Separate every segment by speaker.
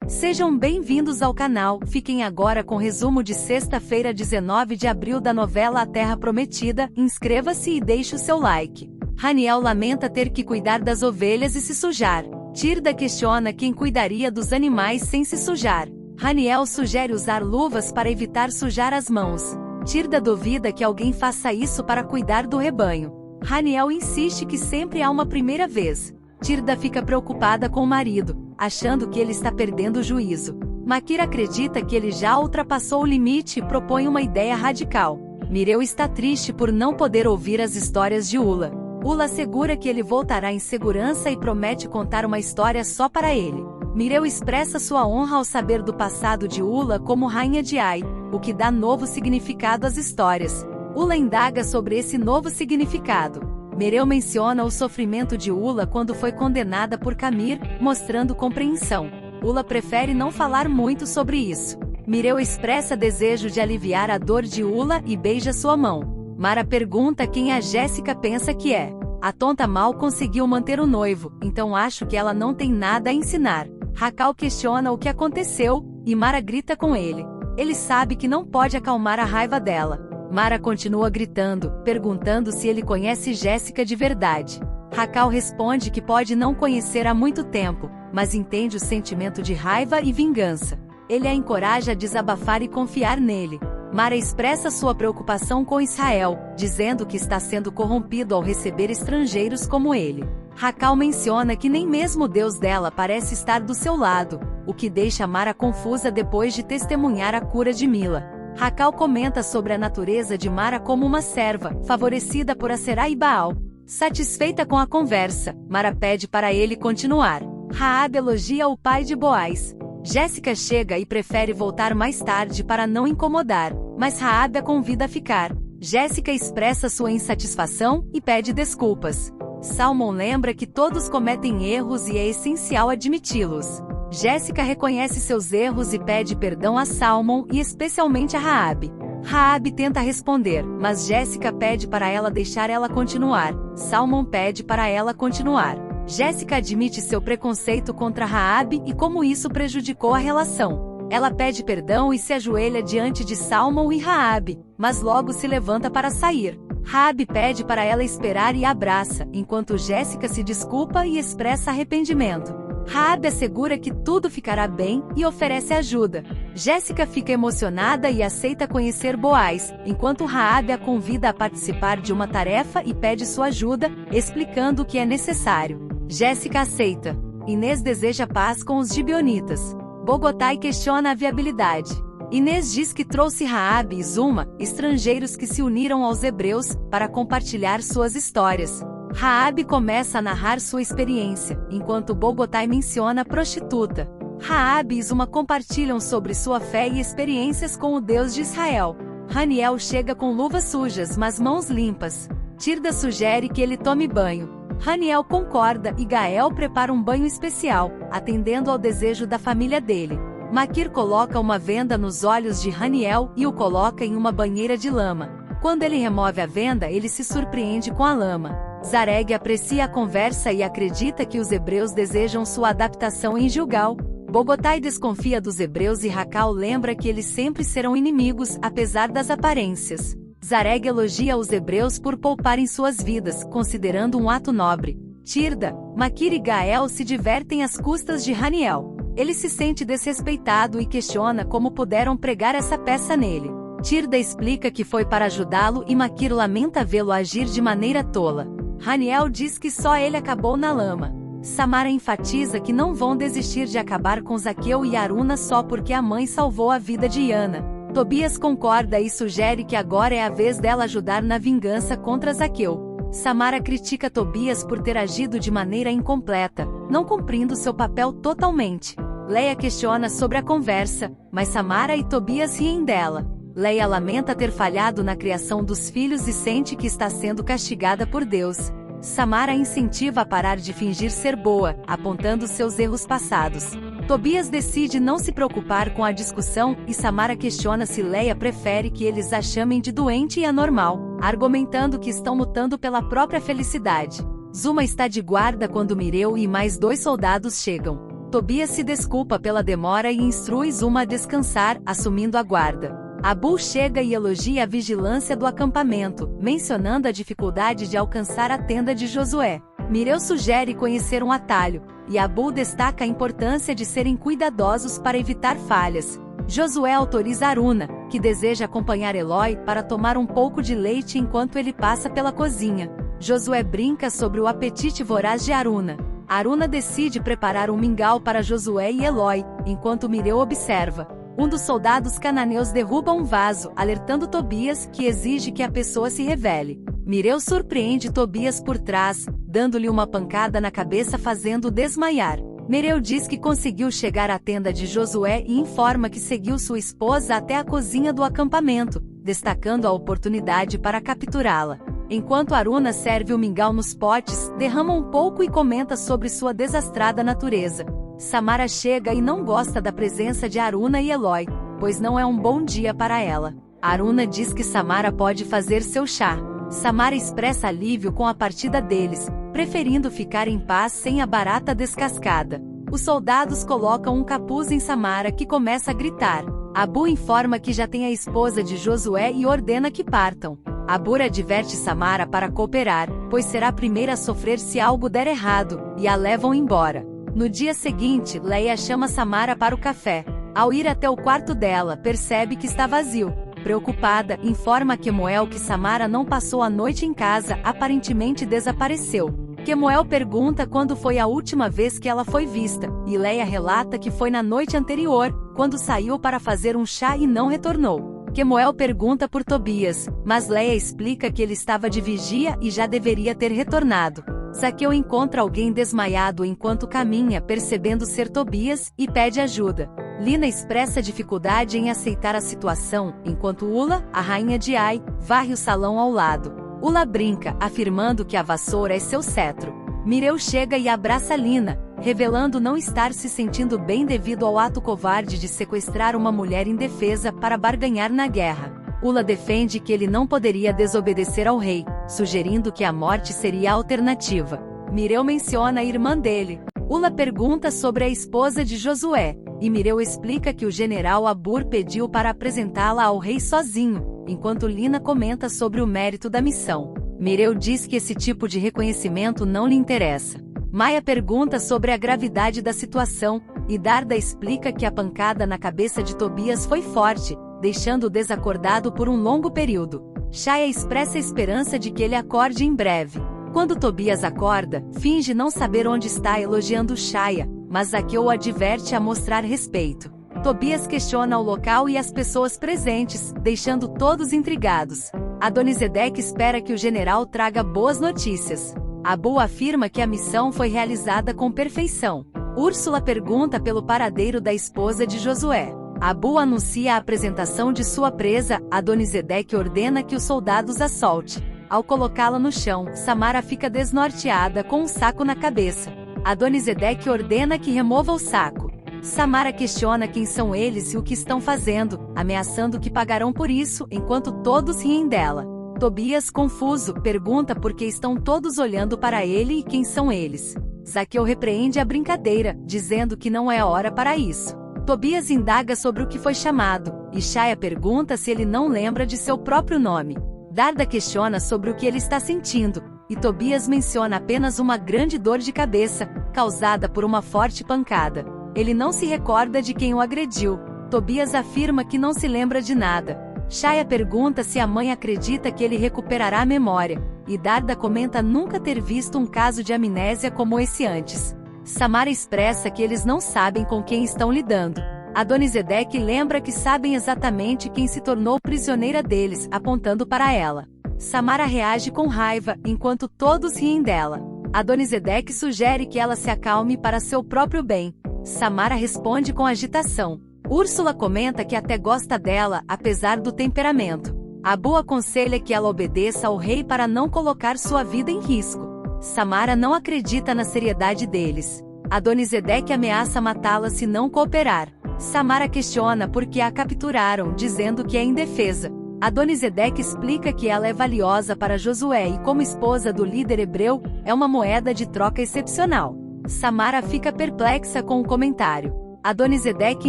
Speaker 1: Sejam bem-vindos ao canal. Fiquem agora com o resumo de sexta-feira, 19 de abril da novela A Terra Prometida. Inscreva-se e deixe o seu like. Haniel lamenta ter que cuidar das ovelhas e se sujar. Tirda questiona quem cuidaria dos animais sem se sujar. Haniel sugere usar luvas para evitar sujar as mãos. Tirda duvida que alguém faça isso para cuidar do rebanho. Haniel insiste que sempre há uma primeira vez. Tirda fica preocupada com o marido, achando que ele está perdendo o juízo. Makir acredita que ele já ultrapassou o limite e propõe uma ideia radical. Mireu está triste por não poder ouvir as histórias de Ula. Ula assegura que ele voltará em segurança e promete contar uma história só para ele. Mireu expressa sua honra ao saber do passado de Ula como rainha de Ai, o que dá novo significado às histórias. Ula indaga sobre esse novo significado. Mireu menciona o sofrimento de Ula quando foi condenada por Camir, mostrando compreensão. Ula prefere não falar muito sobre isso. Mireu expressa desejo de aliviar a dor de Ula e beija sua mão. Mara pergunta quem a Jéssica pensa que é. A tonta mal conseguiu manter o noivo, então acho que ela não tem nada a ensinar. Raquel questiona o que aconteceu, e Mara grita com ele. Ele sabe que não pode acalmar a raiva dela. Mara continua gritando, perguntando se ele conhece Jéssica de verdade. Raquel responde que pode não conhecer há muito tempo, mas entende o sentimento de raiva e vingança. Ele a encoraja a desabafar e confiar nele. Mara expressa sua preocupação com Israel, dizendo que está sendo corrompido ao receber estrangeiros como ele. Raquel menciona que nem mesmo o Deus dela parece estar do seu lado, o que deixa Mara confusa depois de testemunhar a cura de Mila. Raquel comenta sobre a natureza de Mara como uma serva, favorecida por Aserá e Baal. Satisfeita com a conversa, Mara pede para ele continuar. Raabe elogia o pai de Boaz. Jéssica chega e prefere voltar mais tarde para não incomodar, mas Raabe a convida a ficar. Jéssica expressa sua insatisfação e pede desculpas. Salmon lembra que todos cometem erros e é essencial admiti-los. Jéssica reconhece seus erros e pede perdão a Salmon e especialmente a Raabe. Raabe tenta responder, mas Jéssica pede para ela deixar ela continuar. Salmon pede para ela continuar. Jéssica admite seu preconceito contra Raabe e como isso prejudicou a relação. Ela pede perdão e se ajoelha diante de Salmon e Raabe, mas logo se levanta para sair. Raabe pede para ela esperar e abraça, enquanto Jéssica se desculpa e expressa arrependimento. Raabe assegura que tudo ficará bem e oferece ajuda. Jéssica fica emocionada e aceita conhecer Boaz, enquanto Raabe a convida a participar de uma tarefa e pede sua ajuda, explicando o que é necessário. Jéssica aceita. Inês deseja paz com os gibeonitas. Bogotai questiona a viabilidade. Inês diz que trouxe Raabe e Zuma, estrangeiros que se uniram aos hebreus, para compartilhar suas histórias. Raabe começa a narrar sua experiência, enquanto Bogotai menciona a prostituta. Raabe e Zuma compartilham sobre sua fé e experiências com o Deus de Israel. Haniel chega com luvas sujas mas mãos limpas. Tirda sugere que ele tome banho. Haniel concorda e Gael prepara um banho especial, atendendo ao desejo da família dele. Makir coloca uma venda nos olhos de Haniel e o coloca em uma banheira de lama. Quando ele remove a venda, ele se surpreende com a lama. Zareg aprecia a conversa e acredita que os hebreus desejam sua adaptação em Gilgal. Bogotai desconfia dos hebreus e Raquel lembra que eles sempre serão inimigos, apesar das aparências. Zareg elogia os hebreus por pouparem suas vidas, considerando um ato nobre. Tirda, Makir e Gael se divertem às custas de Haniel. Ele se sente desrespeitado e questiona como puderam pregar essa peça nele. Tirda explica que foi para ajudá-lo e Makir lamenta vê-lo agir de maneira tola. Haniel diz que só ele acabou na lama. Samara enfatiza que não vão desistir de acabar com Zaqueu e Aruna só porque a mãe salvou a vida de Iana. Tobias concorda e sugere que agora é a vez dela ajudar na vingança contra Zaqueu. Samara critica Tobias por ter agido de maneira incompleta, não cumprindo seu papel totalmente. Leia questiona sobre a conversa, mas Samara e Tobias riem dela. Leia lamenta ter falhado na criação dos filhos e sente que está sendo castigada por Deus. Samara incentiva a parar de fingir ser boa, apontando seus erros passados. Tobias decide não se preocupar com a discussão e Samara questiona se Leia prefere que eles a chamem de doente e anormal, argumentando que estão lutando pela própria felicidade. Zuma está de guarda quando Mireu e mais 2 soldados chegam. Tobias se desculpa pela demora e instrui Zuma a descansar, assumindo a guarda. Abu chega e elogia a vigilância do acampamento, mencionando a dificuldade de alcançar a tenda de Josué. Mireu sugere conhecer um atalho, e Abu destaca a importância de serem cuidadosos para evitar falhas. Josué autoriza Aruna, que deseja acompanhar Eloi para tomar um pouco de leite enquanto ele passa pela cozinha. Josué brinca sobre o apetite voraz de Aruna. Aruna decide preparar um mingau para Josué e Eloi, enquanto Mireu observa. Um dos soldados cananeus derruba um vaso, alertando Tobias, que exige que a pessoa se revele. Mireu surpreende Tobias por trás, dando-lhe uma pancada na cabeça fazendo-o desmaiar. Mireu diz que conseguiu chegar à tenda de Josué e informa que seguiu sua esposa até a cozinha do acampamento, destacando a oportunidade para capturá-la. Enquanto Aruna serve o mingau nos potes, derrama um pouco e comenta sobre sua desastrada natureza. Samara chega e não gosta da presença de Aruna e Eloi, pois não é um bom dia para ela. Aruna diz que Samara pode fazer seu chá. Samara expressa alívio com a partida deles, preferindo ficar em paz sem a barata descascada. Os soldados colocam um capuz em Samara, que começa a gritar. Abu informa que já tem a esposa de Josué e ordena que partam. Abu adverte Samara para cooperar, pois será a primeira a sofrer se algo der errado, e a levam embora. No dia seguinte, Leia chama Samara para o café. Ao ir até o quarto dela, percebe que está vazio. Preocupada, informa Kemuel que Samara não passou a noite em casa, aparentemente desapareceu. Kemuel pergunta quando foi a última vez que ela foi vista, e Leia relata que foi na noite anterior, quando saiu para fazer um chá e não retornou. Kemuel pergunta por Tobias, mas Leia explica que ele estava de vigia e já deveria ter retornado. Zaqueu encontra alguém desmaiado enquanto caminha, percebendo ser Tobias, e pede ajuda. Lina expressa dificuldade em aceitar a situação, enquanto Ula, a rainha de Ai, varre o salão ao lado. Ula brinca, afirmando que a vassoura é seu cetro. Mireu chega e abraça Lina, revelando não estar se sentindo bem devido ao ato covarde de sequestrar uma mulher indefesa para barganhar na guerra. Ula defende que ele não poderia desobedecer ao rei, sugerindo que a morte seria a alternativa. Mireu menciona a irmã dele. Ula pergunta sobre a esposa de Josué, e Mireu explica que o general Abur pediu para apresentá-la ao rei sozinho, enquanto Lina comenta sobre o mérito da missão. Mireu diz que esse tipo de reconhecimento não lhe interessa. Maia pergunta sobre a gravidade da situação, e Darda explica que a pancada na cabeça de Tobias foi forte, deixando-o desacordado por um longo período. Shaya expressa a esperança de que ele acorde em breve. Quando Tobias acorda, finge não saber onde está, elogiando Shaya, mas Zaqueu o adverte a mostrar respeito. Tobias questiona o local e as pessoas presentes, deixando todos intrigados. Adonisedeque espera que o general traga boas notícias. Abu afirma que a missão foi realizada com perfeição. Úrsula pergunta pelo paradeiro da esposa de Josué. Abu anuncia a apresentação de sua presa. Adonisedeque ordena que os soldados a solte. Ao colocá-la no chão, Samara fica desnorteada com um saco na cabeça. Adonisedeque ordena que remova o saco. Samara questiona quem são eles e o que estão fazendo, ameaçando que pagarão por isso, enquanto todos riem dela. Tobias, confuso, pergunta por que estão todos olhando para ele e quem são eles. Zaqueu repreende a brincadeira, dizendo que não é a hora para isso. Tobias indaga sobre o que foi chamado, e Shaya pergunta se ele não lembra de seu próprio nome. Darda questiona sobre o que ele está sentindo, e Tobias menciona apenas uma grande dor de cabeça, causada por uma forte pancada. Ele não se recorda de quem o agrediu. Tobias afirma que não se lembra de nada. Shaya pergunta se a mãe acredita que ele recuperará a memória, e Darda comenta nunca ter visto um caso de amnésia como esse antes. Samara expressa que eles não sabem com quem estão lidando. Adonisedeque lembra que sabem exatamente quem se tornou prisioneira deles, apontando para ela. Samara reage com raiva, enquanto todos riem dela. Adonisedeque sugere que ela se acalme para seu próprio bem. Samara responde com agitação. Úrsula comenta que até gosta dela, apesar do temperamento. Abu aconselha que ela obedeça ao rei para não colocar sua vida em risco. Samara não acredita na seriedade deles. Adonisedeque ameaça matá-la se não cooperar. Samara questiona por que a capturaram, dizendo que é indefesa. Adonisedeque explica que ela é valiosa para Josué e, como esposa do líder hebreu, é uma moeda de troca excepcional. Samara fica perplexa com o comentário. Adonisedeque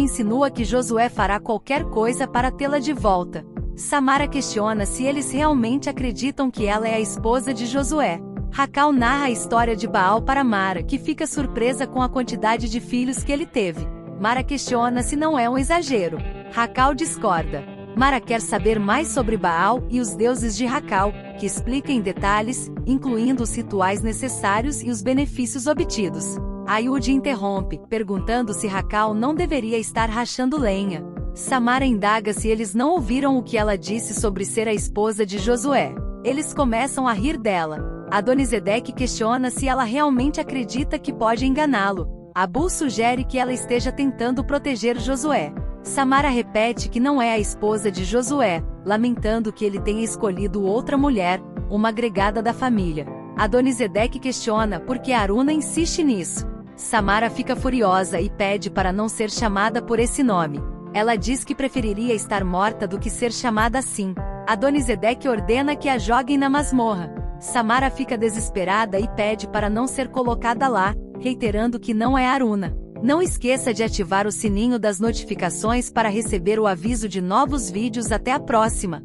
Speaker 1: insinua que Josué fará qualquer coisa para tê-la de volta. Samara questiona se eles realmente acreditam que ela é a esposa de Josué. Racal narra a história de Baal para Mara, que fica surpresa com a quantidade de filhos que ele teve. Mara questiona se não é um exagero. Racal discorda. Mara quer saber mais sobre Baal e os deuses de Racal, que explica em detalhes, incluindo os rituais necessários e os benefícios obtidos. Ayude interrompe, perguntando se Racal não deveria estar rachando lenha. Samara indaga se eles não ouviram o que ela disse sobre ser a esposa de Josué. Eles começam a rir dela. Adonisedeque questiona se ela realmente acredita que pode enganá-lo. Abu sugere que ela esteja tentando proteger Josué. Samara repete que não é a esposa de Josué, lamentando que ele tenha escolhido outra mulher, uma agregada da família. Adonisedeque questiona por que Aruna insiste nisso. Samara fica furiosa e pede para não ser chamada por esse nome. Ela diz que preferiria estar morta do que ser chamada assim. Adonisedeque ordena que a joguem na masmorra. Samara fica desesperada e pede para não ser colocada lá, reiterando que não é Aruna. Não esqueça de ativar o sininho das notificações para receber o aviso de novos vídeos. Até a próxima!